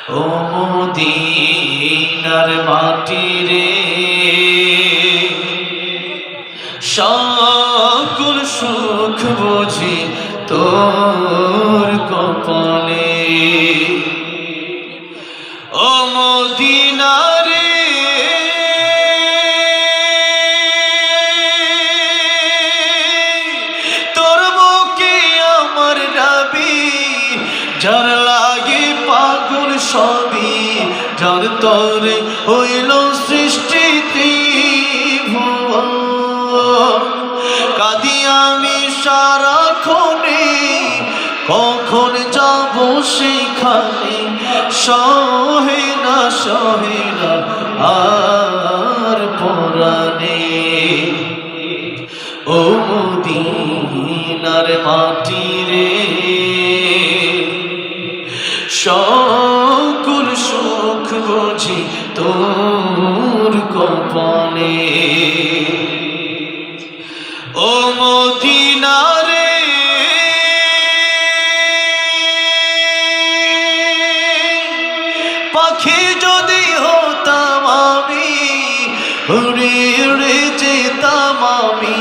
ও মদিনার মাটি রে, সকল সুখ বুঝি তোর কপালে। ও মদিনা রে, তোর বুকে আমার নবী, যার লাগে পাগল সবই, যার তরে হইল সৃষ্টি ত্রিভুবন। কাঁদি আমি সারাক্ষণে, কখন যাব সেখানে, সহে না আর পরাণে। ও মদিনার মাটি রে, সকল সুখ বুঝি তোর কপালে। ও মদিনা রে, পাখি যদি হতাম আমি, উড়ে উড়ে যেতাম আমি,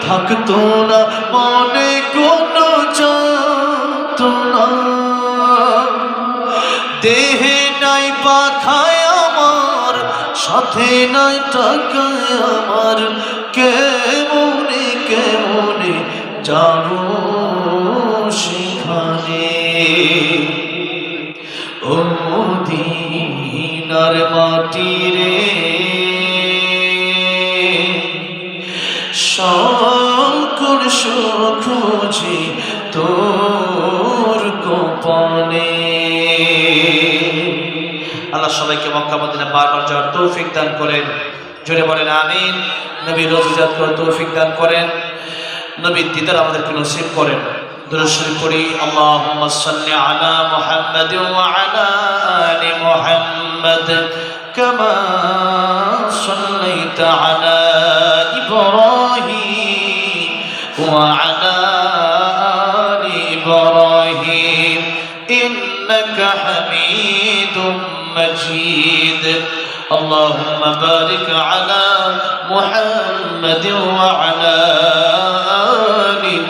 থাকতো না মনে কোনো যন্ত্রণা। দেহে নাই পাখায় আমার, সাথে নাই টাকায় আমার, কেমনে কেমনে যাব সেখানে। ও মদিনার মাটি রে, সকল সুখ বুঝি তোর কপালে। আল্লাহ সবাইকে মক্কা মদিনা বারবার যাওয়ার তৌফিক দান করেন, জোরে বলেন আমিন। নবী রোজাত করার তৌফিক দান করেন, নবীর দিদার আমাদেরকে নসিব করেন। দুরূদ শরীফ পড়ি। আল্লাহুম্মা সাল্লি আলা মুহাম্মাদ ওয়া আলা আলি মুহাম্মাদ কামা সাল্লাইতা আলা ইব্রাহিম ওয়া আলা আলি ইব্রাহিম ইন্নাকা হামিদুম مجيد. اللهم بارك على محمد وعلى